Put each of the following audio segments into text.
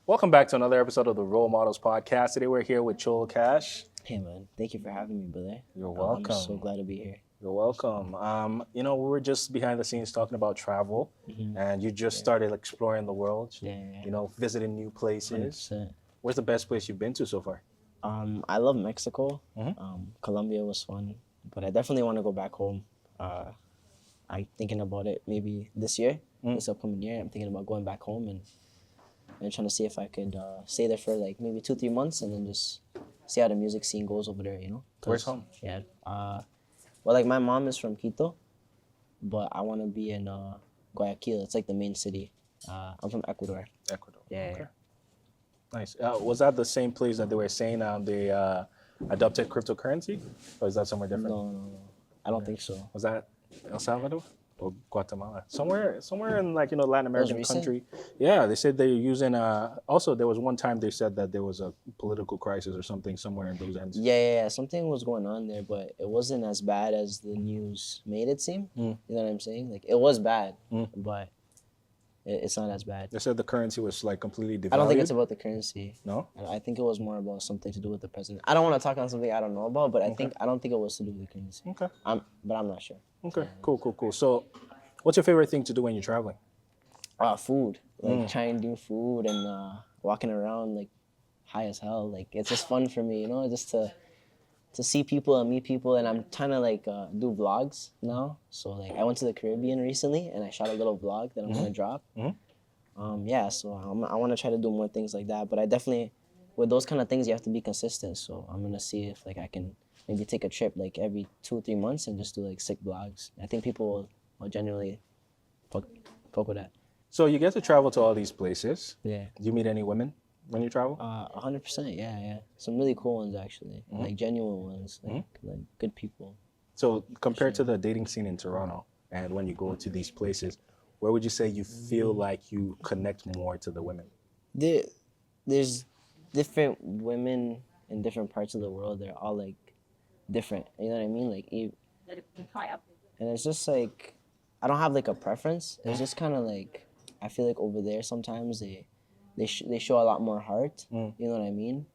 Welcome back to another episode of the Role Models Podcast. Today we're here with Cholocash. Hey man, thank you for having me, brother. You're I'm welcome. so glad to be here. You're welcome. We were just behind the scenes talking about travel, and you just started exploring the world. Yeah. Visiting new places. 100%. Where's the best place you've been to so far? I love Mexico. Colombia was fun, but I definitely want to go back home. I'm thinking about it maybe this year, this upcoming year. I'm thinking about going back home and trying to see if I could stay there for like maybe 2-3 months and then just see how the music scene goes over there. Where's home? Yeah. Well, like my mom is from Quito, but I want to be in Guayaquil. It's like the main city. I'm from Ecuador. Ecuador. Yeah. Okay. Nice. Was that the same place that they were saying they adopted cryptocurrency? Or is that somewhere different? No. I don't think so. Was that El Salvador or Guatemala? Somewhere in Latin American country. Yeah, they said they're using. Also, there was one time they said that there was a political crisis or something somewhere in those ends. Yeah. Something was going on there, but it wasn't as bad as the news made it seem. You know what I'm saying? Like it was bad, but it's not as bad. They said the currency was like completely devalued. I don't think it's about the currency. No? I think it was more about something to do with the president. I don't want to talk on something I don't know about, but I don't think it was to do with the currency. Okay. But I'm not sure. Okay. Cool. So, what's your favorite thing to do when you're traveling? Food. Like trying new food and walking around like high as hell. Like it's just fun for me, just to see people and meet people. And I'm trying to like do vlogs now. So like I went to the Caribbean recently and I shot a little vlog that I'm gonna drop. So I want to try to do more things like that. But I definitely, with those kind of things, you have to be consistent. So I'm gonna see if like I can maybe take a trip like every 2-3 months and just do like sick vlogs. I think people will genuinely fuck with that. So you get to travel to all these places. Yeah. Do you meet any women when you travel? 100%. Yeah. Some really cool ones actually, like genuine ones, like good people. So compared to the dating scene in Toronto, and when you go to these places, where would you say you feel like you connect more to the women? There's different women in different parts of the world. They're all like different. You know what I mean? Like, and it's just like I don't have like a preference. It's just kind of like I feel like over there sometimes they show a lot more heart. You know what I mean?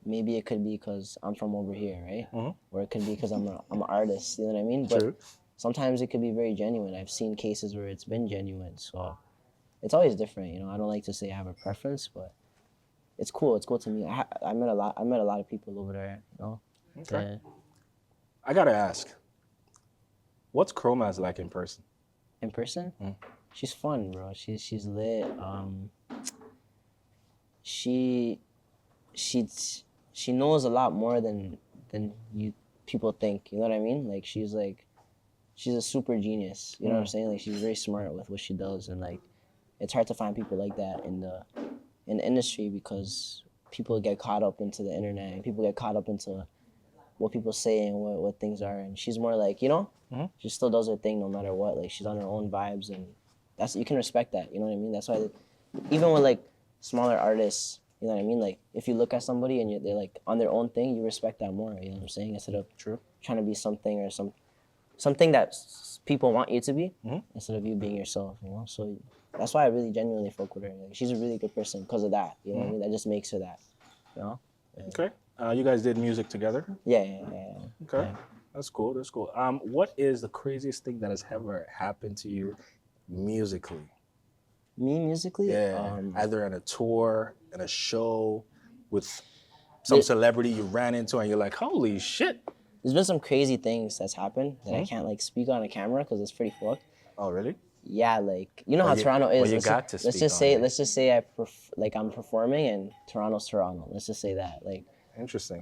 Maybe it could be because I'm from over here, right? Or it could be because I'm an artist. You know what I mean? But True. sometimes it could be very genuine. I've seen cases where it's been genuine. So it's always different. I don't like to say I have a preference, but it's cool. It's cool to me. I met a lot of people over there. Okay. Yeah. I gotta ask, what's Chroma's like in person? In person, she's fun, bro. She's lit. She knows a lot more than you people think. You know what I mean? Like she's a super genius. You know what I'm saying? Like she's very smart with what she does, and like it's hard to find people like that in the industry because people get caught up into the internet and people get caught up into what people say and what things are. And she's more like, she still does her thing no matter what. Like she's on her own vibes, and you can respect that. You know what I mean? That's why even with like smaller artists, you know what I mean? Like if you look at somebody and they're like on their own thing, you respect that more. You know what I'm saying? Instead of trying to be something or something that people want you to be, instead of you being yourself. So that's why I really genuinely fuck with her. Like, she's a really good person because of that. You know what I mean? That just makes her that. Yeah. Okay. You guys did music together? Yeah. Okay. Yeah. That's cool. What is the craziest thing that has ever happened to you musically? Me musically? Yeah. Either on a tour, in a show, with some celebrity you ran into and you're like, holy shit. There's been some crazy things that's happened that I can't like speak on a camera because it's pretty fucked. Oh, really? Yeah, like how Toronto is. Well, you got to speak let's just say I'm performing and Toronto's Toronto. Let's just say that. Like interesting.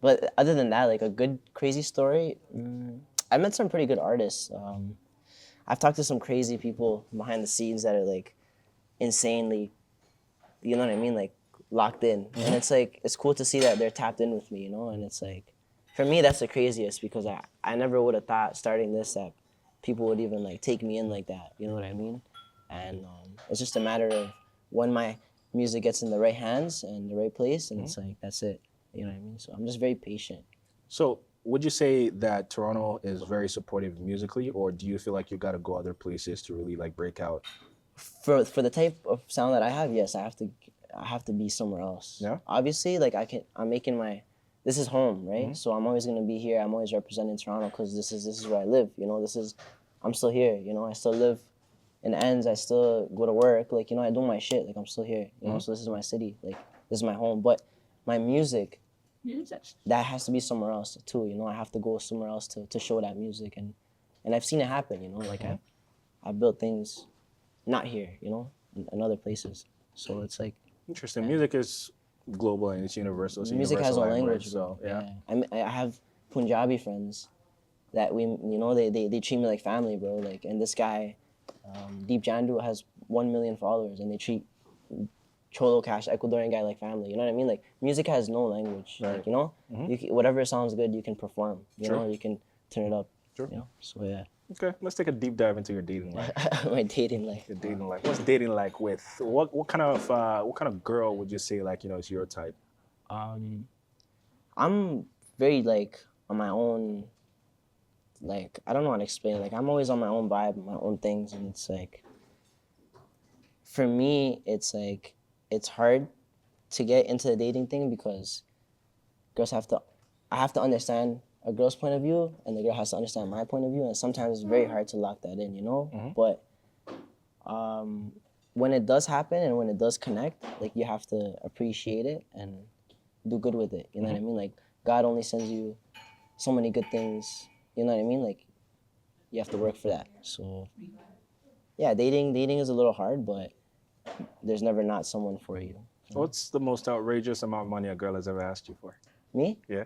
But other than that, like a good crazy story, I met some pretty good artists. I've talked to some crazy people behind the scenes that are like insanely, you know what I mean, like locked in. And it's like it's cool to see that they're tapped in with me, and it's like for me that's the craziest because I never would have thought starting this that people would even like take me in like that, you know what I mean? And it's just a matter of when my music gets in the right hands and the right place, and it's like that's it, you know what I mean? So I'm just very patient. So would you say that Toronto is very supportive musically, or do you feel like you got to go other places to really like break out For the type of sound that I have, yes, I have to be somewhere else. Yeah. Obviously, like I'm making this is home, right? So I'm always gonna be here. I'm always representing Toronto because this is where I live. You know, I'm still here. You know, I still live in ends. I still go to work. Like, you know, I do my shit. Like, I'm still here. You know, so this is my city. Like, this is my home. But my music, that has to be somewhere else too. You know, I have to go somewhere else to show that music, and I've seen it happen. You know, like I've built things, not here. You know, in other places. So it's like Interesting. Music is global and it's universal. It's a music has universal no language. So yeah. I have Punjabi friends that they treat me like family, bro. Like, and this guy, Deep Jandu, has 1 million followers, and they treat Cholocash, Ecuadorian guy, like family. You know what I mean? Like, music has no language. Right. Like, you know, whatever sounds good, you can perform. You Sure. know, you can turn it up. Sure. You know, so yeah. Okay, let's take a deep dive into your dating life. My dating life. Your dating life. What's dating like with what kind of girl would you say, like, you know, is your type? I'm very like on my own. Like, I don't know how to explain it. Like, I'm always on my own vibe, my own things, and it's like, for me, it's like, it's hard to get into the dating thing because I have to understand a girl's point of view, and the girl has to understand my point of view, and sometimes it's very hard to lock that in, you know? But when it does happen and when it does connect, like, you have to appreciate it and do good with it, you know what I mean? Like, God only sends you so many good things, you know what I mean? Like, you have to work for that. So, yeah, dating is a little hard, but there's never not someone for you. What's the most outrageous amount of money a girl has ever asked you for? Me? Yeah.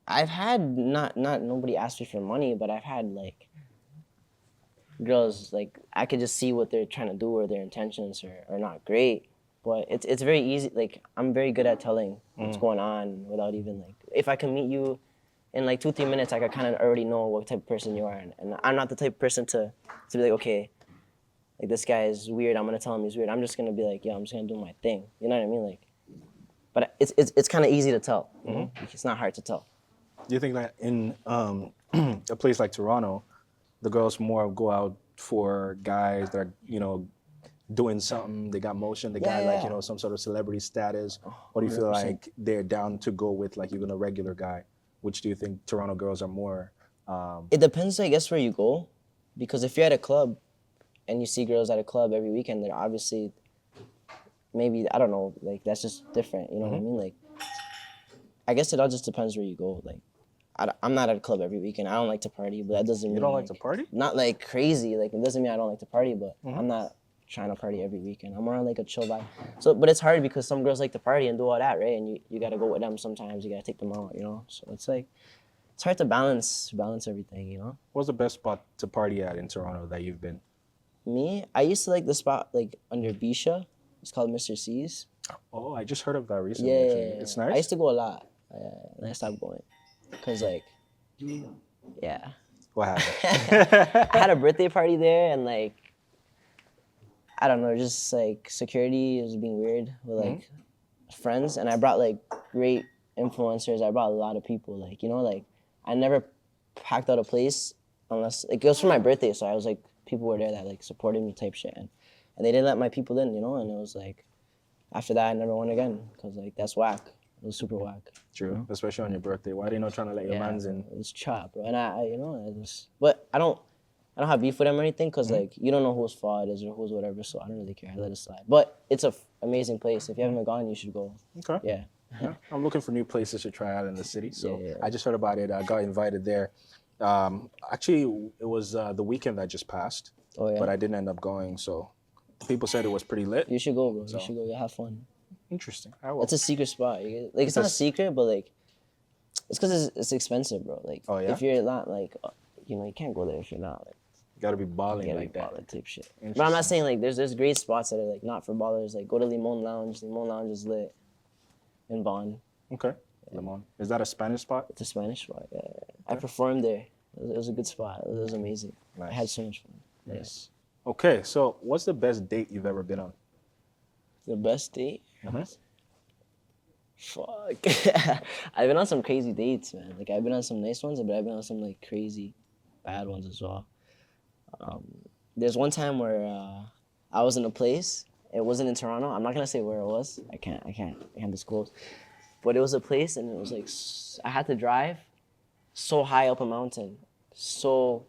I've had not nobody asked me for money, but I've had like girls, like, I could just see what they're trying to do or their intentions are not great. But it's very easy. Like, I'm very good at telling what's going on without even, like, if I can meet you in like 2-3 minutes, I could kind of already know what type of person you are, and I'm not the type of person to be like, okay, like, this guy is weird, I'm gonna tell him he's weird. I'm just gonna be like, yeah, I'm just gonna do my thing. You know what I mean? Like, but it's kind of easy to tell. You know? It's not hard to tell. Do you think that in a place like Toronto, the girls more go out for guys that are, you know, doing something, they got motion, the guy, like, you know, some sort of celebrity status? Or do you feel 100%. like they're down to go with, like, even a regular guy? Which do you think Toronto girls are more? It depends, I guess, where you go. Because if you're at a club and you see girls at a club every weekend, they're obviously, maybe, I don't know, like, that's just different, you know what I mean? Like, I guess it all just depends where you go. Like, I'm not at a club every weekend. I don't like to party, but that doesn't mean... You don't like to party? Not, like, crazy. Like, it doesn't mean I don't like to party, but I'm not trying to party every weekend. I'm more on, like, a chill vibe. So, but it's hard because some girls like to party and do all that, right? And you got to go with them sometimes. You got to take them out, you know? So it's like, it's hard to balance everything, you know? What's the best spot to party at in Toronto that you've been? Me, I used to like the spot, like, under Bisha. It's called Mr. C's. Oh, I just heard of that recently. Yeah. Actually. It's nice. I used to go a lot. And I stopped going. Because, like, yeah. What happened? I had a birthday party there, and, like, I don't know, just, like, security was being weird with, like, friends. And I brought, like, great influencers. I brought a lot of people. Like, you know, like, I never packed out a place unless, like, it was for my birthday. So I was, like, people were there that, like, supported me type shit. And they didn't let my people in, you know? And it was, like, after that, I never went again. Because, like, that's whack. It was super whack. True, especially on your birthday. Why are they not trying to let your mans in? It was chop, bro. And I you know, but I don't have beef with them or anything, because, like, you don't know whose fault it is or whose whatever, so I don't really care. I let it slide. But it's a amazing place. If you haven't gone, you should go. Okay. Yeah. I'm looking for new places to try out in the city. So Yeah. I just heard about it. I got invited there. Actually, it was the weekend that just passed, Oh, yeah. but I didn't end up going. So people said it was pretty lit. You should go, bro. You should go. You'll have fun. Interesting. I will. It's a secret spot. Like, it's not a secret, but, like, it's because it's expensive, bro. Like, Oh, yeah? if you're not, like, you know, you can't go there if you're not, like, You gotta be balling yeah, like that. baller type shit. But I'm not saying, like, there's great spots that are, like, not for ballers. Like, go to Limon Lounge. Limon Lounge is lit in Vaughan. Okay. Limon. Is that a Spanish spot? It's a Spanish spot. Yeah. I performed there. It was a good spot. It was amazing. Nice. I had so much fun. Yes. Okay. So what's the best date you've ever been on? The best date? Mhm. Fuck. I've been on some crazy dates, man. Like, I've been on some nice ones, but I've been on some, like, crazy bad ones as well. there's one time where I was in a place. It wasn't in Toronto. I'm not gonna say where it was. I can't disclose. But it was a place, and it was like I had to drive so high up a mountain, so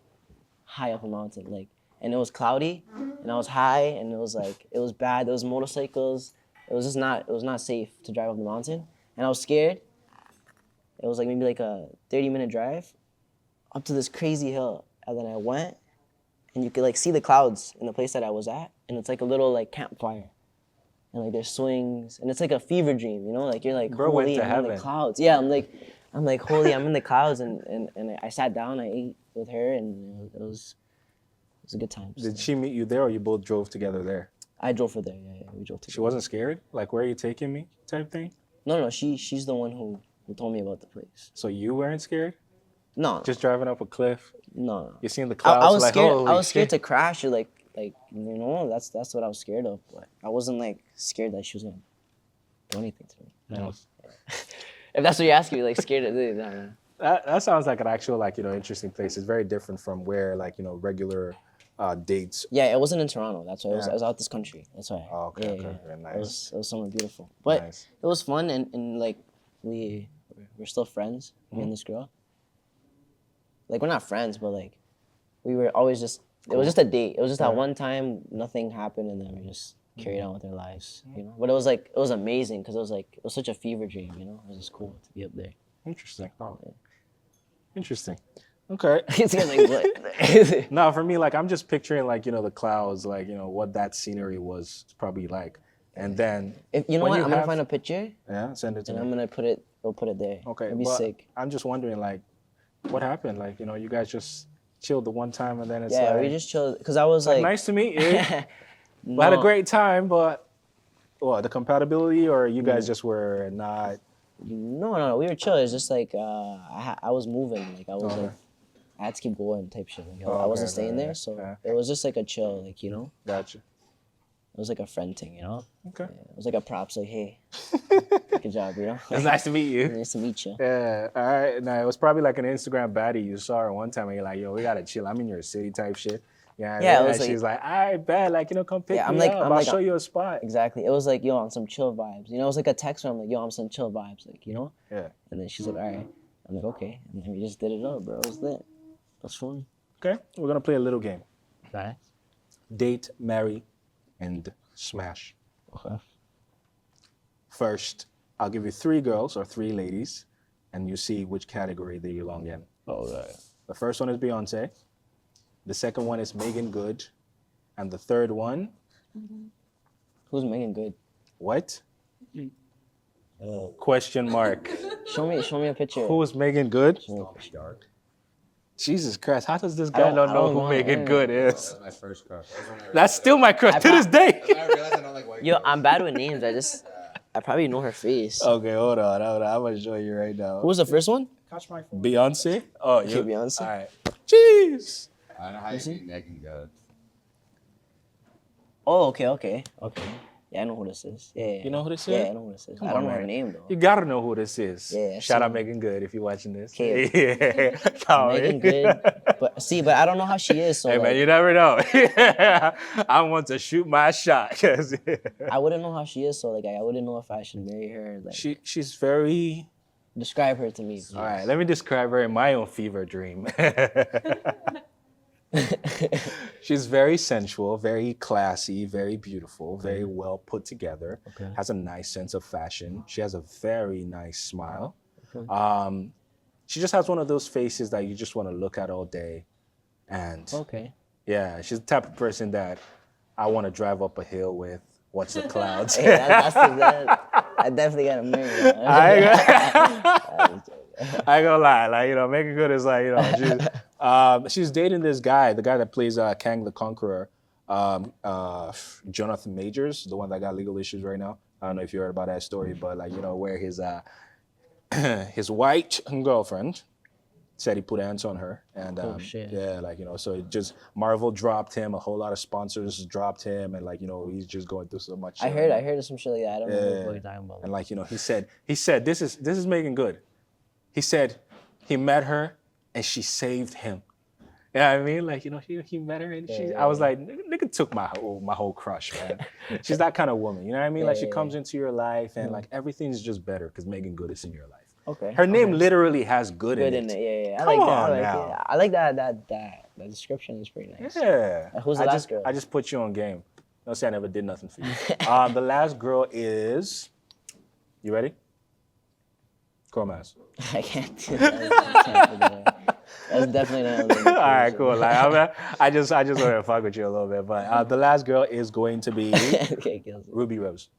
high up a mountain, like, and it was cloudy, and I was high, and it was like it was bad. There was motorcycles. It was not safe to drive up the mountain, and I was scared. It was like maybe like a 30-minute drive up to this crazy hill, and then I went, and you could like see the clouds in the place that I was at, and it's like a little like campfire, and like there's swings, and it's like a fever dream, you know, like you're like, Bro went holy, to I'm in heaven. the clouds. Yeah, I'm like, holy, I'm in the clouds, and I sat down, I ate with her, and it was a good time. Did she meet you there, or you both drove together there? I drove her there. Yeah, we drove together. She wasn't scared? Like, where are you taking me type thing? No, she's the one who told me about the place. So you weren't scared? No, Just driving up a cliff? no. You seen the clouds? I was like, scared. holy I was scared shit. to crash or like you know, that's what I was scared of. But I wasn't like scared that she was gonna do anything to me. No. If that's what you're asking me, like scared of it. No. That sounds like an actual, like, you know, interesting place. It's very different from where, like, you know, regular dates. Yeah, it wasn't in Toronto. That's why Yeah. I was out this country. That's why. Oh, okay, Yeah, okay. yeah. Very nice. It was somewhere beautiful. But Nice. it was fun, and like we're still friends. Me Mm-hmm. and this girl. Like we're not friends, but like we were always just. It was just a date. It was just that one time. Nothing happened, and then we just carried on with our lives. You know. But it was amazing because it was such a fever dream. You know. It was just cool to be up there. Interesting. Oh, interesting. Okay. It's like what? No, for me, like, I'm just picturing, like, you know, the clouds, like, you know, what that scenery was probably like. And then, If, you know when what? you I'm gonna have- find a picture yeah, send it to and me. I'm gonna put it. We'll put it there. Okay, It'd be but sick. I'm just wondering, like, what happened? Like, you know, you guys just chilled the one time, and then it's Yeah, like, we just chilled because I was like, like, nice to meet you. We had a No. great time, but what, the compatibility, or you Mm. guys just were not? No, we were chill. It's just like I was moving, like I was Okay. like I had to keep going type shit. Like, Oh, I wasn't okay, staying okay, there, so yeah. it was just like a chill, like you know, Gotcha. it was like a friend thing, you know. Okay. Yeah, it was like a props, like hey, good job, you know. It's nice to meet you. Nice to meet you. Yeah, all right. Now, it was probably like an Instagram baddie you saw her one time, and you're like, yo, we gotta chill. I'm in your city type shit. Yeah, Yeah, it and was like- she's like, all right, bad. Like, you know, come pick Yeah, I'm me like- up. I'm I'll like- show you a spot. Exactly. It was like yo, on some chill vibes. You know, it was like a text where I'm like yo, I'm some chill vibes, like you know. Yeah. And then she's like, all right. I'm like okay, and then we just did it up, bro. It was lit. It was fun. Okay, we're gonna play a little game. Right. Date, marry, and smash. Okay. First, I'll give you 3 girls or 3 ladies, and you see which category they belong in. Oh, right. The first one is Beyonce. The second one is Meagan Good. And the third one, Who's Meagan Good? what? Oh. Question mark. Show me a picture. Who is Meagan Good? Show me a picture. Dark. Jesus Christ, how does this I guy don't- not I know don't who know. Meagan Yeah. Good is? That's my first crush. That's still my crush to this day. I realized I don't like white Yo, girls. I'm bad with names. I probably know her face. Okay, hold on. I'm gonna show you right now. Who was the first one? Catch my phone. Beyonce? Oh, Okay, you Beyonce. All right. Jeez. I don't know how you beat Megan good. Oh, okay. Yeah, I know who this is. Yeah. You know who this Yeah, is? I know who this is. Come I don't on, know her man. name though. You gotta know who this is. Yeah, Shout out she- Megan Good if you're watching this. Okay. Yeah. Come on, Meagan man. Good, but I don't know how she is. So Hey like, man, you never know. I want to shoot my shot. 'Cause I wouldn't know how she is. So like, I wouldn't know if I should marry her. Like, she's very. describe her to me. Please. All right, let me describe her in my own fever dream. She's very sensual, very classy, very beautiful, very well put together. Okay. Has a nice sense of fashion. She has a very nice smile. Okay. She just has one of those faces that you just want to look at all day. And Okay. yeah, she's the type of person that I want to drive up a hill with, watch the clouds. Hey, I definitely gotta marry her. I ain't gonna lie, like, you know, Meagan Good is like, you know, she's dating this guy, the guy that plays Kang the Conqueror, Jonathan Majors, the one that got legal issues right now. I don't know if you heard about that story, but like, you know, where his his white girlfriend said he put hands on her, and Oh, shit. yeah, like, you know, so it just Marvel dropped him, a whole lot of sponsors dropped him, and like, you know, he's just going through so much. I shit. heard of some shit like that. I don't know Yeah. what you're talking about. And like, you know, he said this is Meagan Good. He said he met her and she saved him. Yeah, I mean, like, he met her and I was like, nigga took my whole crush, man. She's that kind of woman, you know what I mean? Like, she comes into your life and like everything's just better because Meagan Good is in your life. Okay. Her name literally has good in it. Yeah. Come on now. It. I like that. That description is pretty nice. Yeah. Who's the last girl? I just put you on game. Don't say I never did nothing for you. The last girl is. You ready? Chromass. I can't do that. That's definitely not. All right, cool. Like, I just wanted to fuck with you a little bit, but the last girl is going to be Okay, kills it. Ruby Rose.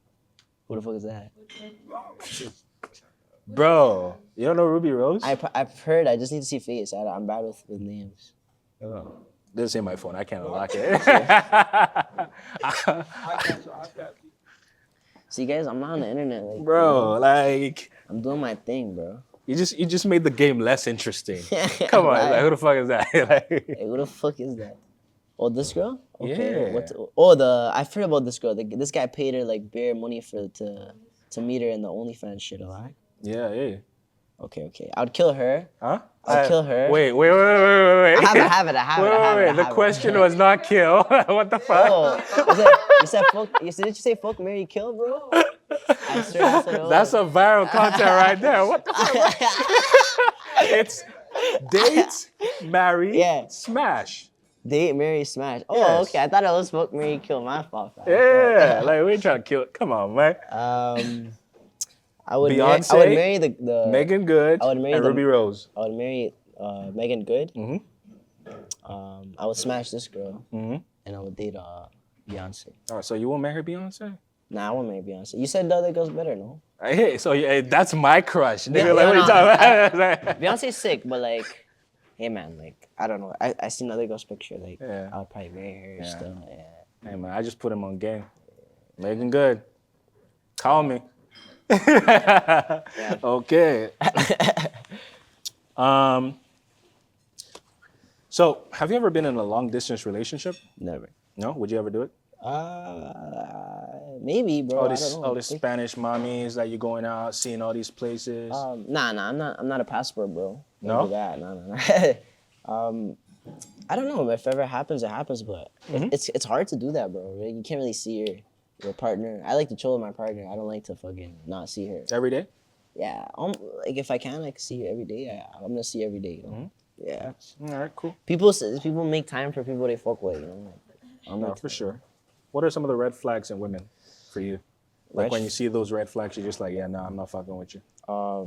Who the fuck is that? Bro, you don't know Ruby Rose? I've heard. I just need to see face. I'm bad with names. Oh. This ain't my phone. I can't unlock it. See, guys, I'm not on the internet. Like, bro, like I'm doing my thing, bro. you just made the game less interesting. Come on, like, who the fuck is that? Like, hey, who the fuck is that? Oh, this girl? Okay. Yeah. I've heard about this girl. This guy paid her like bare money to meet her in the OnlyFans shit, alright? yeah. Okay. I'd kill her. Huh? I'd kill her. Wait. I have it. Wait. The question was not kill. What the fuck? Oh, you said fuck. Did you say fuck, marry, kill, bro? I swear I said, oh. That's a viral content right there. What the fuck? It's date, marry, smash. Date, marry, smash. Oh, Yes. okay. I thought it was fuck, marry, kill. My fault. Yeah, like we ain't trying to kill it. Come on, man. I would Beyonce, I would marry the Meagan Good, I would marry and Ruby Rose. I would marry Meagan Good. Mm-hmm. I would smash this girl, Mm-hmm. and I would date Beyonce. All right, so you won't marry Beyonce? Nah, I won't marry Beyonce. You said the other girl's better, no? Hey, so that's my crush. Nigga, Yeah, like, what are you talking about? Beyonce's sick, but like, hey man, like I don't know. I seen another girl's picture. Like, Yeah. I would probably marry her still. Yeah. Hey man, I just put him on game. Meagan Good. Call me. Okay. So, have you ever been in a long distance relationship? Never. No? Would you ever do it? Maybe, bro. All I these don't know. all these Spanish mommies that you're going out, seeing all these places. Nah. I'm not a passport, bro. No? Don't do that. No. I don't know. If ever happens, it happens. But it's hard to do that, bro. Right? You can't really see your partner. I like to chill with my partner. I don't like to fucking not see her. Every day? Yeah. Like if I can, I can see her every day. I'm gonna see her every day. You know? Yeah. All right, cool. People make time for people they fuck with. You know. No, for sure. What are some of the red flags in women for you? Like when you see those red flags, you're just like, yeah, no, I'm not fucking with you. I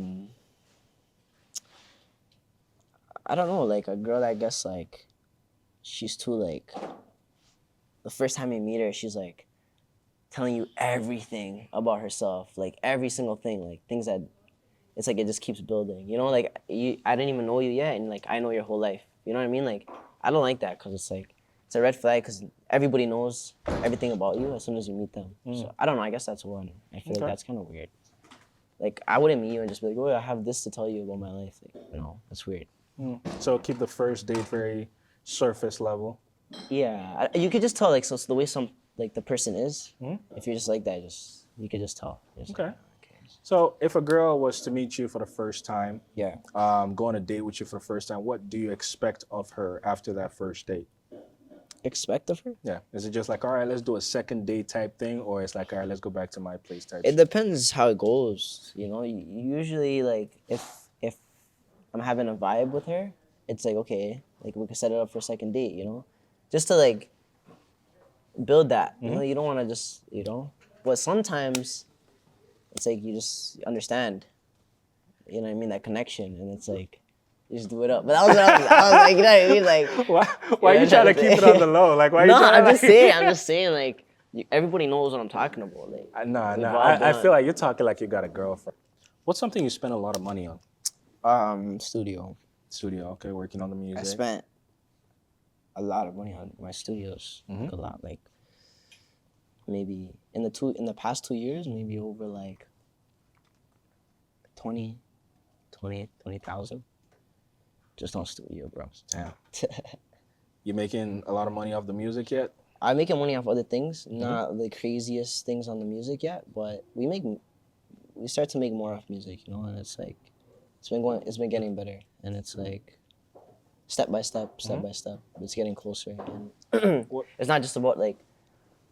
don't know, like a girl that I guess like she's too like the first time you meet her, she's like telling you everything about herself, like every single thing, like things that it's like it just keeps building. You know, like I didn't even know you yet, and like I know your whole life. You know what I mean? Like I don't like that because it's like it's a red flag because everybody knows everything about you as soon as you meet them. So I don't know. I guess that's one. I feel like that's kind of weird. Like I wouldn't meet you and just be like, oh, I have this to tell you about my life. Like, you know, that's weird. So keep the first date very surface level. Yeah, you could just tell like so the way the person is. If you're just like that, you could just tell. Okay. So if a girl was to meet you for the first time, Yeah. go on a date with you for the first time, what do you expect of her after that first date? Expect of her? Yeah. Is it just like, all right, let's do a second date type thing, or it's like, all right, let's go back to my place type? It depends how it goes. You know, usually like if I'm having a vibe with her, it's like okay, like we could set it up for a second date. You know, just to like build that. You know, you don't want to just but sometimes it's like you just understand. You know what I mean? That connection, and it's like. You just do it up. But that was what I was like, you know what I mean? Like, why are you trying to keep it on the low? Like, why? I'm just saying, like, everybody knows what I'm talking about. Like, I feel like you're talking like you got a girlfriend. What's something you spend a lot of money on? Studio. Okay, working on the music. I spent a lot of money on my studios. Like, a lot, like maybe in the past 2 years, maybe over like 20,000. Just on studio, bro. Damn. You making a lot of money off the music yet? I'm making money off other things, not the craziest things on the music yet, but we start to make more off music, you know, and it's like it's been getting better, and it's like step by step. It's getting closer, and it's not just about like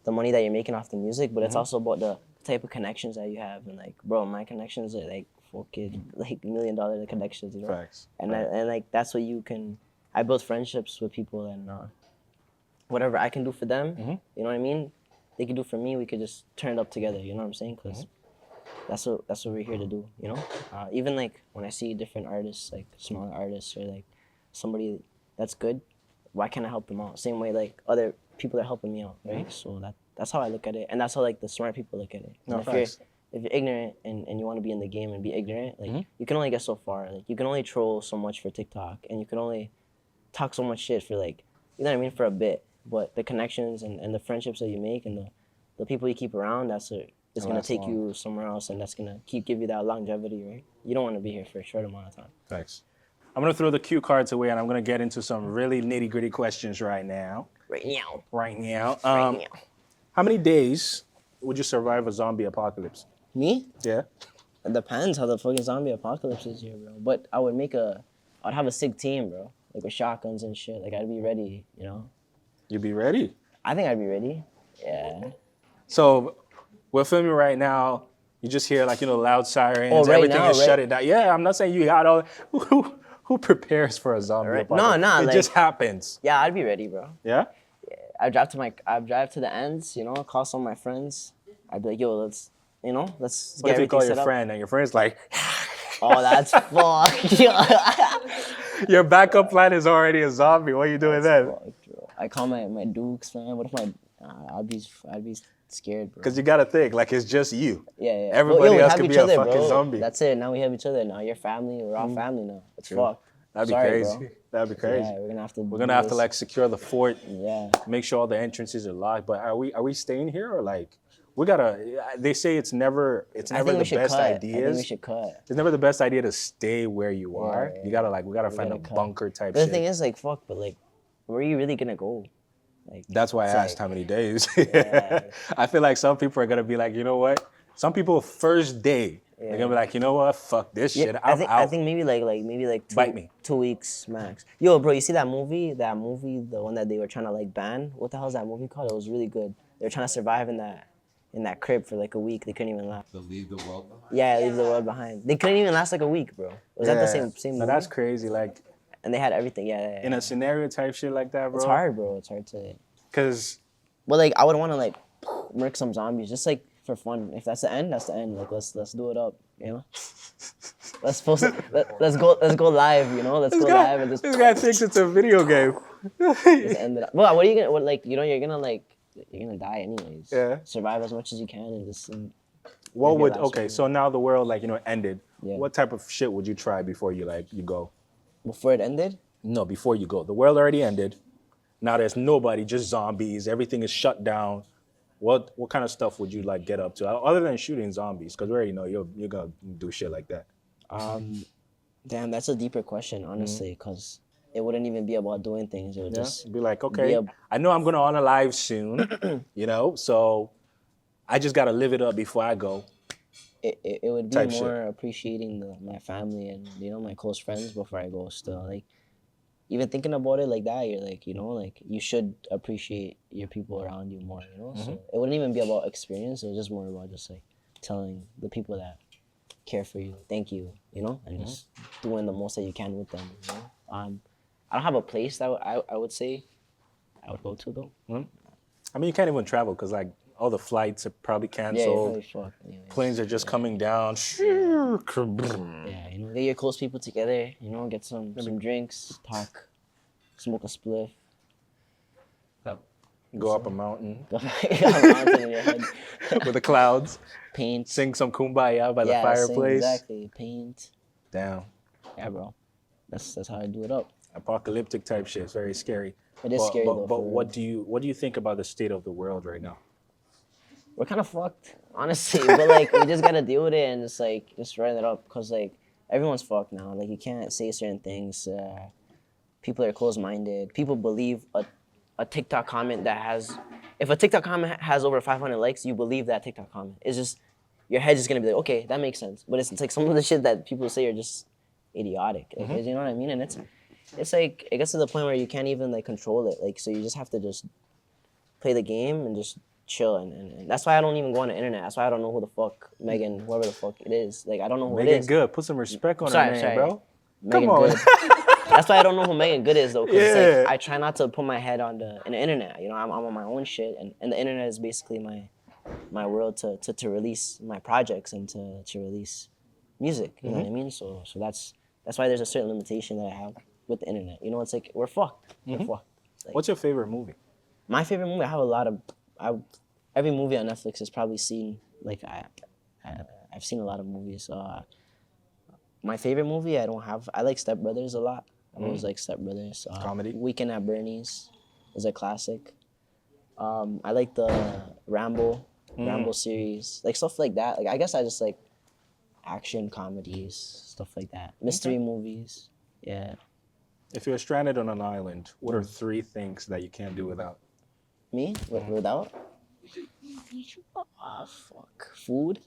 the money that you're making off the music, but it's also about the type of connections that you have. And like, bro, my connections are like fucking like $1 million connections, you know. Facts. And and like that's what you can. I build friendships with people, and whatever I can do for them, you know what I mean. They can do for me. We could just turn it up together. You know what I'm saying? Because that's what we're here to do. You know. Even like when I see different artists, like smaller artists or like somebody that's good, why can't I help them out? Same way like other people are helping me out, right? So that's how I look at it, and that's how like the smart people look at it. No, if you're ignorant and you want to be in the game and be ignorant, like you can only get so far. Like you can only troll so much for TikTok, and you can only talk so much shit for like, you know what I mean, for a bit. But the connections and the friendships that you make and the people you keep around, that's what is gonna take you somewhere else, and that's gonna give you that longevity, right? You don't want to be here for a short amount of time. Thanks. I'm gonna throw the cue cards away, and I'm gonna get into some really nitty gritty questions right now. Right now. Right now. Right now. How many days would you survive a zombie apocalypse? Me? Yeah. It depends how the fucking zombie apocalypse is here, bro. But I'd have a sick team, bro. Like with shotguns and shit. Like I'd be ready, you know? You'd be ready. I think I'd be ready. Yeah. So we're filming right now. You just hear like, loud sirens. Oh, right everything now, is right? shut it down. Yeah, I'm not saying you got all. Who prepares for a zombie Right. apocalypse? No, it like- just happens. Yeah, I'd be ready, bro. Yeah. I'd drive to the ends, you know, call some of my friends. I'd be like, yo, let's What get if you everything call your set up. friend and your friend's like, Oh, that's fuck. your backup plan is already a zombie. What are you doing then? Fuck, bro. I call my dukes, man. What if I'd be scared, bro. Because you gotta think like it's just you. Yeah. Everybody we else have could each be a other, fucking bro. zombie. That's it. Now we have each other. Now you're family. We're all family now. It's fucked. That'd be Sorry, crazy. bro. That'd be crazy. Yeah, we're gonna have to. We're gonna have to like secure the fort, Yeah. make sure all the entrances are locked. But are we staying here or like we gotta? They say it's never I the think we should best cut. I ideas. think we should cut. It's never the best idea to stay where you are. yeah. You gotta we gotta find a gotta cut. bunker type But the shit. thing is, like, fuck. But like, where are you really gonna go? Like, That's why I it's asked like- how many days. Yeah. I feel like some people are gonna be like, you know what? Some people first day they're gonna be like, you know what? Fuck this shit. Yeah, I'm I out. think maybe Bite me. 2 weeks max. Yo, bro, you see that movie? The one that they were trying to like ban. What the hell is that movie called? It was really good. They were trying to survive in that crib for like a week. They couldn't even last. To leave the world behind. Yeah, leave the world behind. They couldn't even last like a week, bro. Was that the same No, movie? that's crazy. Like And they had everything. Yeah. in a scenario type shit like that, bro. It's hard, bro. It's hard to. Cause But like, I would want to like murk some zombies, just like for fun. If that's the end, that's the end. Like let's do it up, you know. Let's let's go live, you know. Let's go live and just this guy thinks it's a video game. end it up. Well, what are you gonna? What like you know you're gonna die anyways. Yeah. Survive as much as you can and just. What maybe would last okay? one. So now the world ended. Yeah. What type of shit would you try before you go? Before it ended. No, before you go. The world already ended. Now there's nobody, just zombies. Everything is shut down. What kind of stuff would you get up to other than shooting zombies? Because we already know you're gonna do shit like that. Damn, that's a deeper question, honestly, because it wouldn't even be about doing things. It would just Be like, okay, I know I'm gonna unalive soon, so I just gotta live it up before I go. it would be Type more appreciating my family and my close friends before I go. Still, like even thinking about it like that, you're like you should appreciate your people around you more. So it wouldn't even be about experience. It was just more about just like telling the people that care for you, thank you, and just doing the most that you can with them. I don't have a place that I would say I would go to though. I mean, you can't even travel because all the flights are probably Yeah, canceled. you're probably fucked. Anyways. Planes are just coming down. Yeah, get your close people together. Get some drinks, talk, smoke a spliff. Go up a mountain Got a mountain in your head. with the clouds. Paint. Sing some kumbaya by the Yeah, fireplace. exactly. Paint. Damn. Yeah, bro. That's how I do it up. Apocalyptic type shit. It's very scary. It is scary though. But for what real. do you think about the state of the world right now? We're kind of fucked, honestly. But we just gotta deal with it and just run it up, because everyone's fucked now. You can't say certain things. People are closed-minded. People believe a TikTok comment if a TikTok comment has over 500 likes, you believe that TikTok comment. It's just your head's just gonna be like, okay, that makes sense. But it's like some of the shit that people say are just idiotic. You know what I mean? And it's like it gets to the point where you can't even like control it. Like so you just have to just play the game and just chill and that's why I don't even go on the internet. That's why I don't know who the fuck Meagan, whoever the fuck it is. Like I don't know who it Meagan is. Good. Put some respect on her Sorry, name, sorry. bro. Meagan Come on. Good. That's why I don't know who Meagan Good is though, because it's Yeah. like I try not to put my head on the internet. You know, I'm on my own shit, and the internet is basically my world to release my projects and to release music. You know what I mean? So that's why there's a certain limitation that I have with the internet. You know, it's like we're fucked. We're fucked. Like, What's your favorite movie? my favorite movie? I have a lot of. Every movie on Netflix has probably seen. Like I've seen a lot of movies. My favorite movie, I don't have. I like Step Brothers a lot. I always like Step Brothers. Comedy? Weekend at Bernie's is a classic. I like the Rambo series, like stuff like that. Like I guess I just like action comedies, stuff like that. Mystery movies. Yeah. If you're stranded on an island, what are 3 things that you can't do without? Me? Without? Oh, fuck. Food?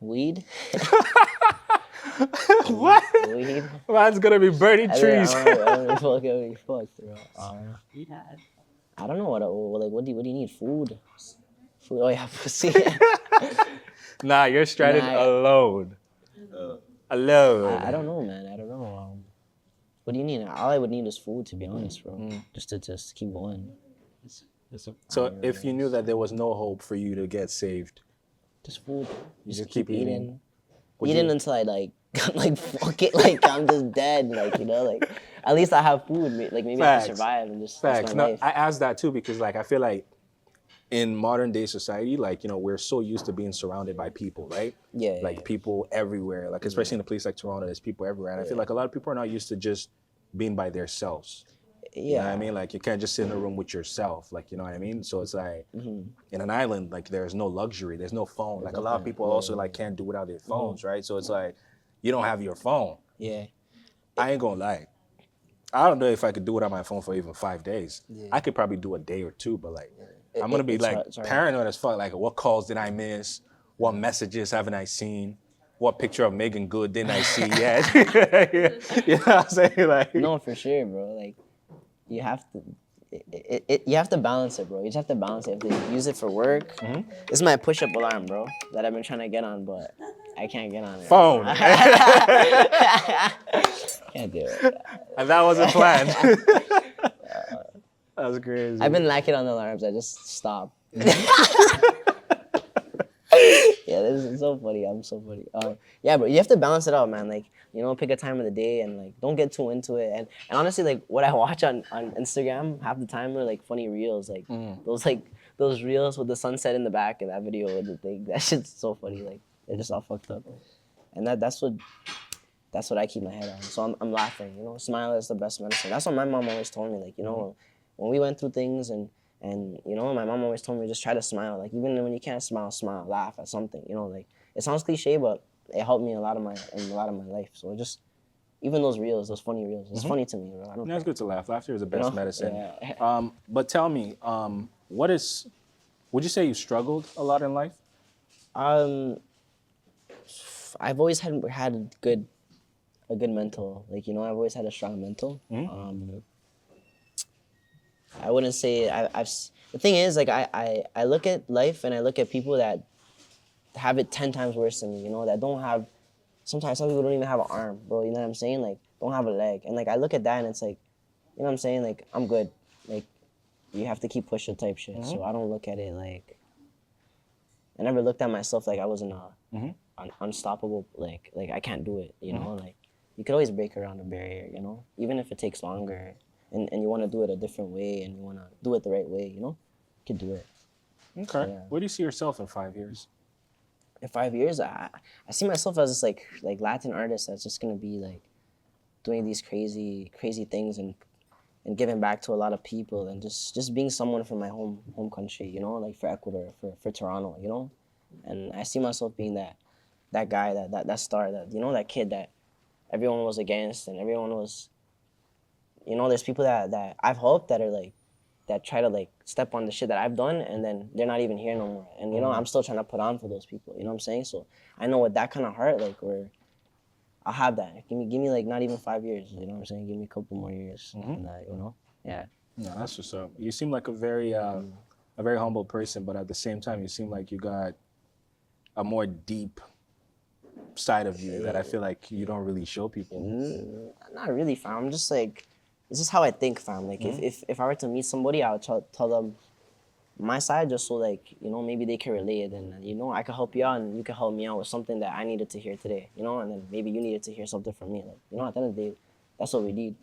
Weed? What? Weed? Mine's gonna be burning trees. I'm fucking fucked, bro. I don't know what do you need? Food? Food? Oh yeah, pussy. Nah, you're stranded alone. Alone. I don't know, man. I don't know. What do you need? All I would need is food, to be honest, bro. Just to keep going. So if you knew that there was no hope for you to get saved, Just food. just keep eating. Eating until I like fuck it, like I'm just dead, like, you know, like at least I have food, like maybe I Facts. can survive and just Facts. that's my No, life. I asked that too because like I feel like in modern day society, like, you know, we're so used to being surrounded by people, right? Yeah, Like yeah. people everywhere. Like especially in a place like Toronto, there's people everywhere. And I feel like a lot of people are not used to just being by themselves. You know what I mean? Like you can't just sit in a room with yourself. Like, you know what I mean? So it's like in an island, like there's no luxury. There's no phone. Like a lot of people also like can't do without their phones, right? So it's like you don't have your phone. Yeah. I ain't gonna lie. I don't know if I could do without my phone for even 5 days. I could probably do a day or 2, but like I'm gonna be It's like hard, it's hard. paranoid as fuck. Like what calls did I miss? What messages haven't I seen? What picture of Meagan Good didn't I see yet? You know what I'm saying? Like No, for sure, bro. Like you have to you have to balance it, bro. You just have to balance it. You have to use it for work. This is my push-up alarm, bro, that I've been trying to get on, but I can't get on it. phone. Can't do it. And that wasn't planned. That was crazy. I've been lacking on the alarms. I just stopped. Yeah, this is so funny. I'm so funny. Yeah, but you have to balance it out, man. Like, you know, pick a time of the day and like don't get too into it. And honestly, like what I watch on Instagram half the time are like funny reels, like those reels with the sunset in the back and that video with the thing. That shit's so funny. Like they're just all fucked up. And that's what I keep my head on. So I'm laughing. You know, smile is the best medicine. That's what my mom always told me. Like, you know, when we went through things and you know, my mom always told me just try to smile. Like even when you can't smile, laugh at something. You know, like it sounds cliche, but it helped me in a lot of my life. So just even those reels, those funny reels, it's funny to me, bro. I don't It's good to laugh. Laughter is the best medicine. Yeah. But tell me, would you say you struggled a lot in life? I've always had a good mental. Like, you know, I've always had a strong mental. I wouldn't say I've. The thing is, like, I look at life and I look at people that have it 10 times worse than me. You know, that don't have. Sometimes some people don't even have an arm, bro. You know what I'm saying? Like, don't have a leg. And like, I look at that and it's like, you know what I'm saying? Like, I'm good. Like, you have to keep pushing type shit. So I don't look at it like. I never looked at myself like I was unstoppable. Like I can't do it. You know, like you could always break around a barrier. You know, even if it takes longer. And you want to do it a different way and you want to do it the right way, you know? You can do it. Okay. Yeah. Where do you see yourself in 5 years? In 5 years, I see myself as this like Latin artist that's just going to be like doing these crazy things and giving back to a lot of people and just being someone from my home country, you know? Like for Ecuador, for Toronto, you know? And I see myself being that guy, that star, that, you know, that kid that everyone was against and everyone was... You know, there's people that I've helped that are like, that try to like step on the shit that I've done and then they're not even here no more. And you know, I'm still trying to put on for those people, you know what I'm saying? So I know with that kind of heart, like I'll have that. Give me like not even 5 years. You know what I'm saying? Give me a couple more years, and that, you know, yeah. No, that's what's up. You seem like a very humble person, but at the same time, you seem like you got a more deep side of you that I feel like you don't really show people. Not really, fam. I'm just like, it's just how I think, fam. Like if I were to meet somebody, I would tell them my side just so like, you know, maybe they can relate, and you know, I can help you out and you can help me out with something that I needed to hear today, you know, and then maybe you needed to hear something from me. Like, you know, at the end of the day, that's what we need.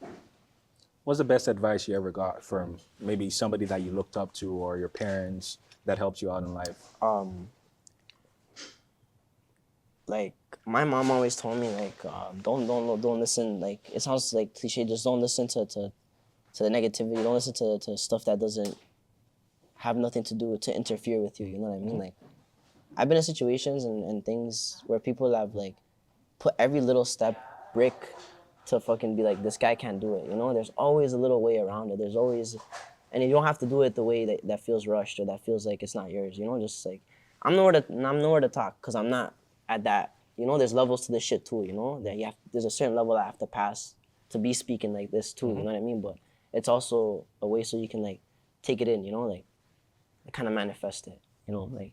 What's the best advice you ever got from maybe somebody that you looked up to or your parents that helped you out in life? Like my mom always told me, like, don't listen. Like, it sounds like cliche, just don't listen to the negativity. Don't listen to stuff that doesn't have nothing to do with to interfere with you. You know what I mean? Like, I've been in situations and things where people have like put every little step brick to fucking be like, this guy can't do it. You know, there's always a little way around it. There's always, and you don't have to do it the way that feels rushed or that feels like it's not yours. You know, just like I'm nowhere to talk because I'm not at that. You know, there's levels to this shit too. You know, that there's a certain level I have to pass to be speaking like this too. You know what I mean? But it's also a way so you can like take it in. You know, like kind of manifest it. You know, like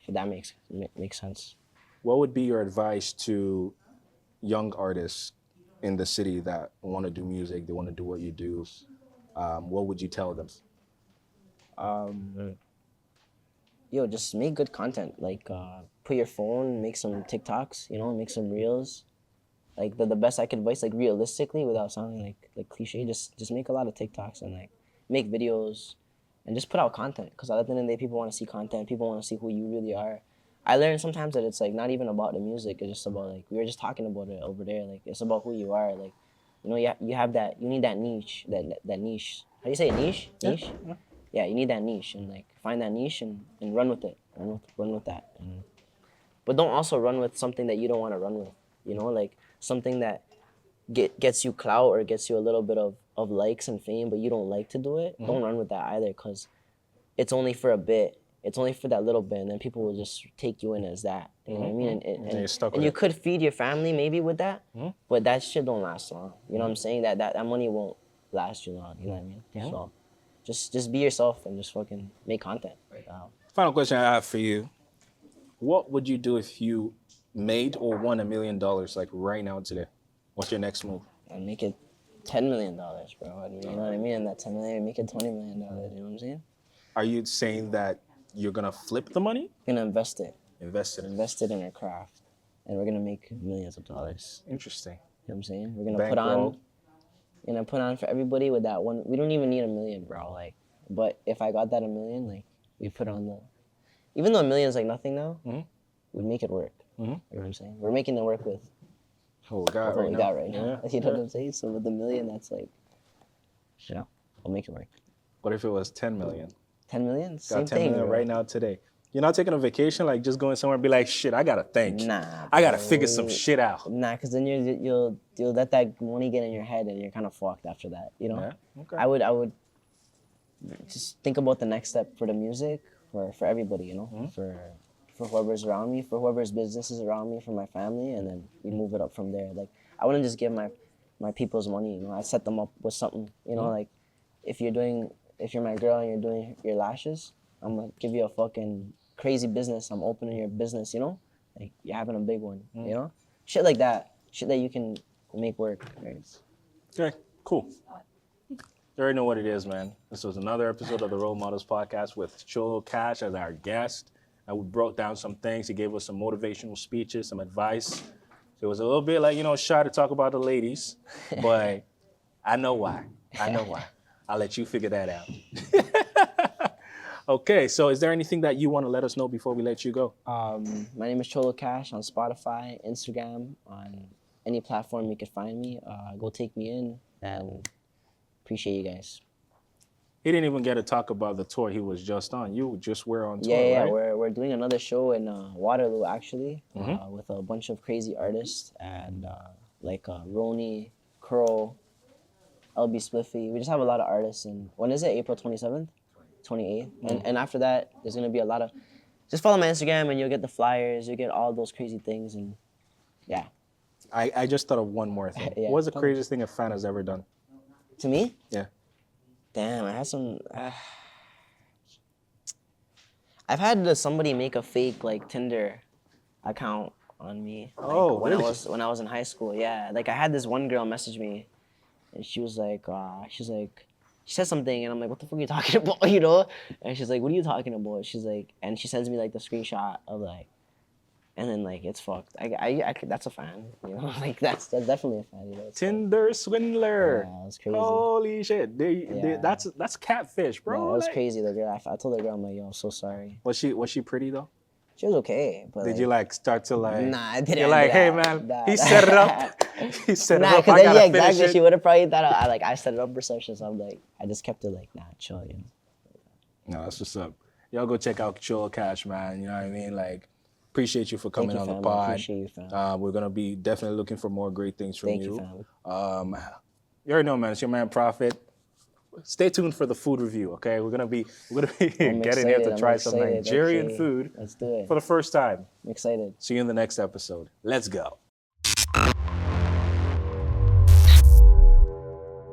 if that makes sense. What would be your advice to young artists in the city that want to do music, they want to do what you do? What would you tell them? Yo, just make good content. Like, put your phone, make some TikToks, you know, make some reels. Like, the best I could advise, like, realistically, without sounding like cliche, just make a lot of TikToks and, like, make videos and just put out content. Because at the end of the day, people want to see content. People want to see who you really are. I learned sometimes that it's, like, not even about the music. It's just about, like, we were just talking about it over there. Like, it's about who you are. Like, you know, you have that, you need that niche, that niche. How do you say it? Niche? Niche? Yeah. Yeah, you need that niche and like find that niche and run with it. Run with that. But don't also run with something that you don't want to run with. You know, like something that gets you clout or gets you a little bit of likes and fame, but you don't like to do it. Don't run with that either, because it's only for a bit. It's only for that little bit, and then people will just take you in as that. You know what I mean? And you're stuck and with you it. could feed your family maybe with that, but that shit don't last long. You know what I'm saying? That money won't last you long. You know what I mean? So. Just be yourself and just fucking make content. Final question I have for you. What would you do if you made or won $1 million like right now today? What's your next move? And make it $10 million, bro. You know what I mean? And that 10 million, make it $20 million. You know what I'm saying? Are you saying that you're going to flip the money? We're gonna invest it. Invest it. Invest it in our craft. And we're gonna make millions of dollars. Interesting. You know what I'm saying? We're gonna Bankroll. put on for everybody with that one. We don't even need $1 million, bro. Like, but if I got that $1 million, like, we put on even though $1 million is like nothing now, we'd make it work. You know what I'm saying? We're making it work with Oh, God, what right we now. got right now. You know what I'm saying? So with $1 million, that's like, yeah, we'll make it work. What if it was 10 million? 10 million? Got Same 10 thing, million bro. right now today. You're not taking a vacation, like just going somewhere and be like, shit, I gotta think. Nah, I gotta bro. figure some shit out. Nah, because then you'll let that money get in your head and you're kind of fucked after that, you know? Yeah, okay. I would just think about the next step for the music, for everybody, you know? For whoever's around me, for whoever's business is around me, for my family, and then we move it up from there. Like, I wouldn't just give my people's money, you know? I set them up with something, you know? Like, if you're my girl and you're doing your lashes, I'm gonna give you a fucking crazy business. I'm opening your business, you know? Like, you're having a big one, you know? Shit like that. Shit that you can make work. Right? Okay, cool. You already know what it is, man. This was another episode of the Role Models Podcast with Cholocash as our guest. And we broke down some things. He gave us some motivational speeches, some advice. So it was a little bit like, shy to talk about the ladies, but I know why. I'll let you figure that out. Okay, so is there anything that you want to let us know before we let you go? My name is Cholocash on Spotify, Instagram, on any platform you could find me. Go take me in, and appreciate you guys. He didn't even get to talk about the tour he was just on. You just were on tour, Yeah, right? we're doing another show in Waterloo, actually, with a bunch of crazy artists, and like Roni, Curl, LB Spliffy. We just have a lot of artists. And when is it? April 27th? 28th. And after that, there's going to be a lot of... Just follow my Instagram and you'll get the flyers. You'll get all those crazy things. And yeah. I just thought of one more thing. Yeah, What's the tell me. craziest thing a fan has ever done? To me? Yeah. Damn, I had some. I've had somebody make a fake like Tinder account on me. Like, Oh, when really? I was in high school. Yeah, like I had this one girl message me, and she said something, and I'm like, what the fuck are you talking about, you know? And she's like, what are you talking about? She's like, and she sends me like the screenshot of like, and then like it's fucked. That's a fan, you know? Like that's definitely a fan, you know? It's like, Tinder swindler. yeah, it's crazy. Holy shit. Yeah. That's catfish, Yeah, bro. it was Like, crazy. The girl, I told the girl, I'm like, yo, I'm so sorry. was she pretty though? She was okay, but Did you like start to like? Nah, I didn't. You're like, hey man, he set it up. He set it Nah, up. because I gotta yeah, finish exactly. it. She would have probably thought I set it up for such, so I'm like, I just kept it like, nah, chill, you know. No, that's what's up. Y'all go check out Cholocash, man. You know what I mean? Like, appreciate you for coming Thank you, on the fam. I pod. appreciate you, fam. We're gonna be definitely looking for more great things from Thank you. you, fam. You already know, man. It's your man Prophet. Stay tuned for the food review. Okay, we're gonna be I'm getting here excited, to I'm try some excited. Nigerian Okay, food let's do it. for the first time. I'm excited. See you in the next episode. Let's go.